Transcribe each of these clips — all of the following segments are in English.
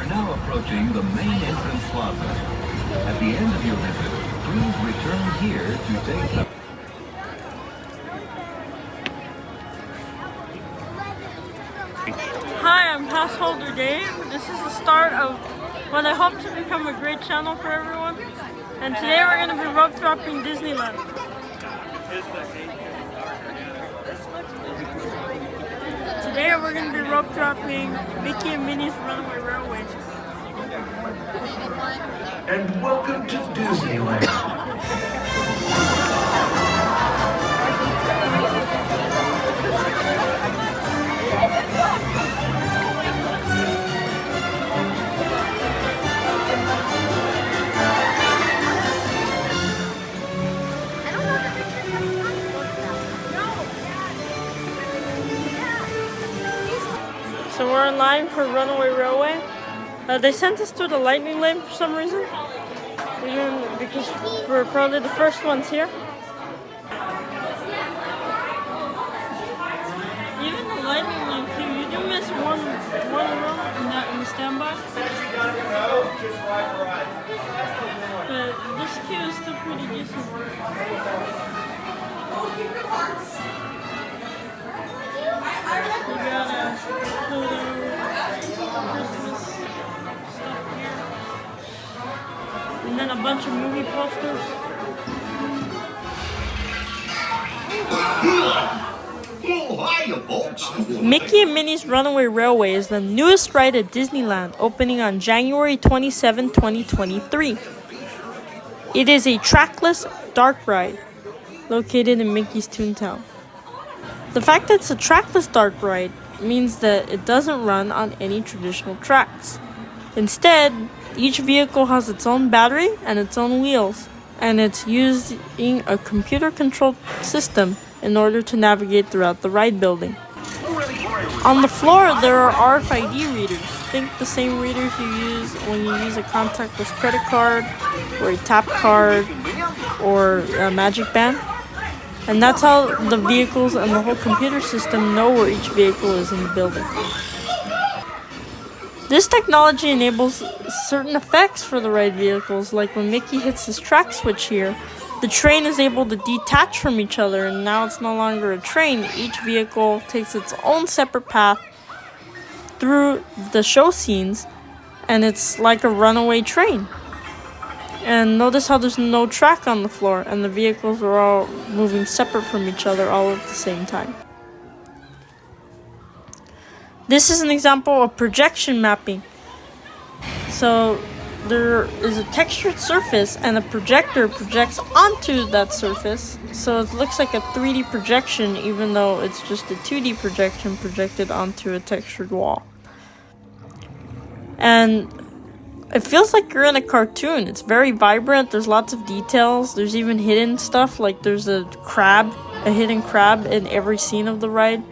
now approaching the main entrance plaza. At the end of your visit, please return here to take the... Hi, I'm Pass Holder Dave. This is the start of what I hope to become a great channel for everyone. And today we're going to be rope dropping Disneyland. Today we're going to be rope dropping Mickey and Minnie's Runaway Railway. And welcome to Disneyland. So we're in line for Runaway Railway. They sent us through the lightning lane for some reason. Because we're probably the first ones here. Even the lightning lane too, you do miss one row in the standby. But this queue is still pretty decent. We got Christmas stuff here. And then a bunch of movie posters. Mickey and Minnie's Runaway Railway is the newest ride at Disneyland, opening on January 27, 2023. It is a trackless dark ride located in Mickey's Toontown. The fact that it's a trackless dark ride means that it doesn't run on any traditional tracks. Instead, each vehicle has its own battery and its own wheels, and it's using a computer-controlled system in order to navigate throughout the ride building. On the floor, there are RFID readers. Think the same readers you use when you use a contactless credit card, or a tap card, or a magic band. And that's how the vehicles and the whole computer system know where each vehicle is in the building. This technology enables certain effects for the ride vehicles, like when Mickey hits his track switch here, the train is able to detach from each other, and now it's no longer a train. Each vehicle takes its own separate path through the show scenes, and it's like a runaway train. And notice how there's no track on the floor, and the vehicles are all moving separate from each other all at the same time. This is an example of projection mapping. So there is a textured surface, and a projector projects onto that surface. So it looks like a 3D projection, even though it's just a 2D projection projected onto a textured wall. And it feels like you're in a cartoon. It's very vibrant. There's lots of details. There's even hidden stuff, like there's a hidden crab in every scene of the ride.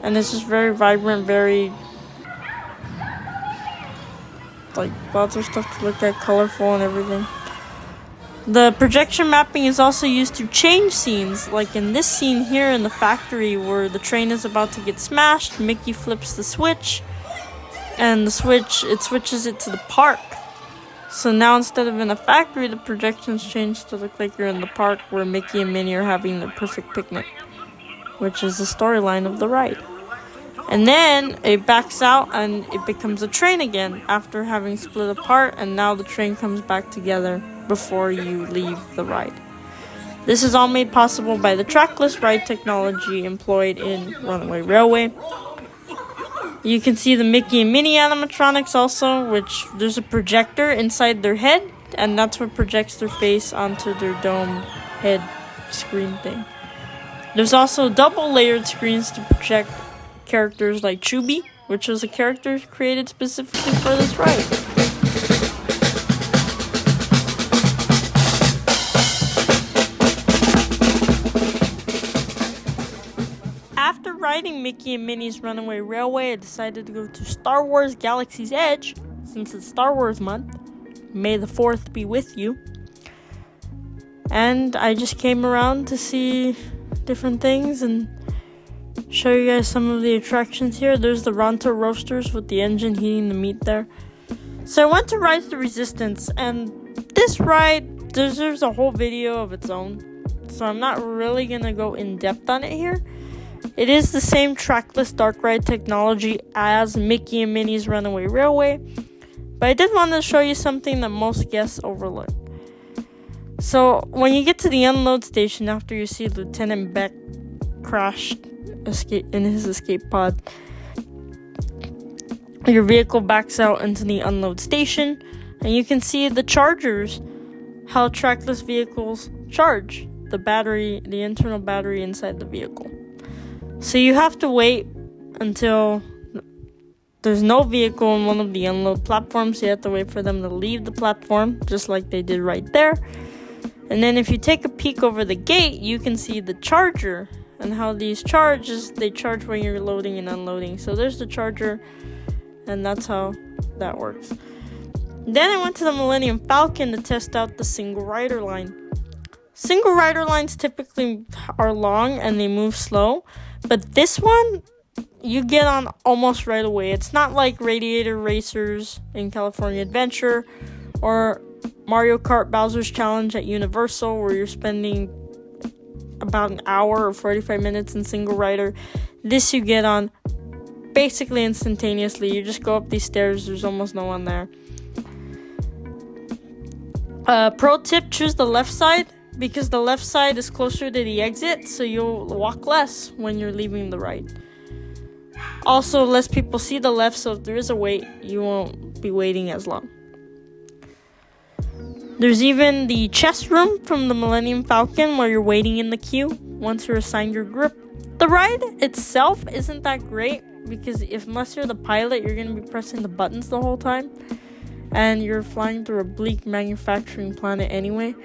And it's just very vibrant, very, like, lots of stuff to look at, colorful and everything. The projection mapping is also used to change scenes, like in this scene here in the factory where the train is about to get smashed. Mickey flips the switch, and it switches it to the park. So now instead of in a factory, the projections change to look like you're in the park where Mickey and Minnie are having their perfect picnic, which is the storyline of the ride. And then it backs out and it becomes a train again after having split apart, and now the train comes back together before you leave the ride. This is all made possible by the trackless ride technology employed in Runaway Railway. You can see the Mickey and Minnie animatronics also, which there's a projector inside their head, and that's what projects their face onto their dome head screen thing. There's also double layered screens to project characters like Chubby, which was a character created specifically for this ride. After riding Mickey and Minnie's Runaway Railway, I decided to go to Star Wars Galaxy's Edge, since it's Star Wars month. May the 4th be with you. And I just came around to see different things and show you guys some of the attractions here. There's the Ronto Roasters with the engine heating the meat there. So I went to Rise the Resistance, and this ride deserves a whole video of its own. So I'm not really gonna go in depth on it here. It is the same trackless dark ride technology as Mickey and Minnie's Runaway Railway, but I did want to show you something that most guests overlook. So when you get to the unload station after you see Lieutenant Beck crash in his escape pod, your vehicle backs out into the unload station, and you can see the chargers, how trackless vehicles charge the internal battery inside the vehicle. So you have to wait until there's no vehicle on one of the unload platforms. You have to wait for them to leave the platform, just like they did right there. And then if you take a peek over the gate, you can see the charger and how these they charge when you're loading and unloading. So there's the charger, and that's how that works. Then I went to the Millennium Falcon to test out the single rider line. Single rider lines typically are long and they move slow, but this one, you get on almost right away. It's not like Radiator Racers in California Adventure or Mario Kart Bowser's Challenge at Universal, where you're spending about an hour or 45 minutes in single rider. This you get on basically instantaneously. You just go up these stairs, there's almost no one there. Pro tip, choose the left side, because the left side is closer to the exit, so you'll walk less when you're leaving the ride. Also, less people see the left, so if there is a wait, you won't be waiting as long. There's even the chest room from the Millennium Falcon where you're waiting in the queue once you're assigned your group. The ride itself isn't that great, because unless you're the pilot, you're going to be pressing the buttons the whole time, and you're flying through a bleak manufacturing planet anyway.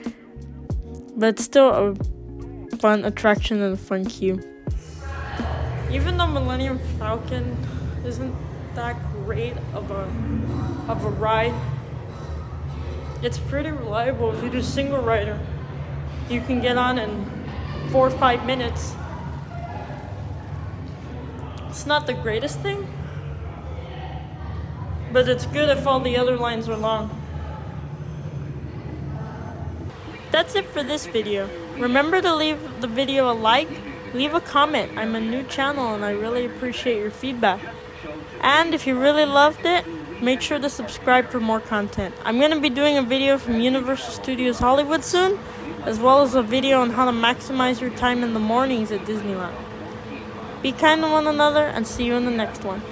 But it's still a fun attraction and a fun queue. Even though Millennium Falcon isn't that great of a ride, it's pretty reliable. If you do single rider, you can get on in 4 or 5 minutes. It's not the greatest thing, but it's good if all the other lines are long. That's it for this video. Remember to leave the video a like, leave a comment. I'm a new channel and I really appreciate your feedback. And if you really loved it, make sure to subscribe for more content. I'm going to be doing a video from Universal Studios Hollywood soon, as well as a video on how to maximize your time in the mornings at Disneyland. Be kind to one another and see you in the next one.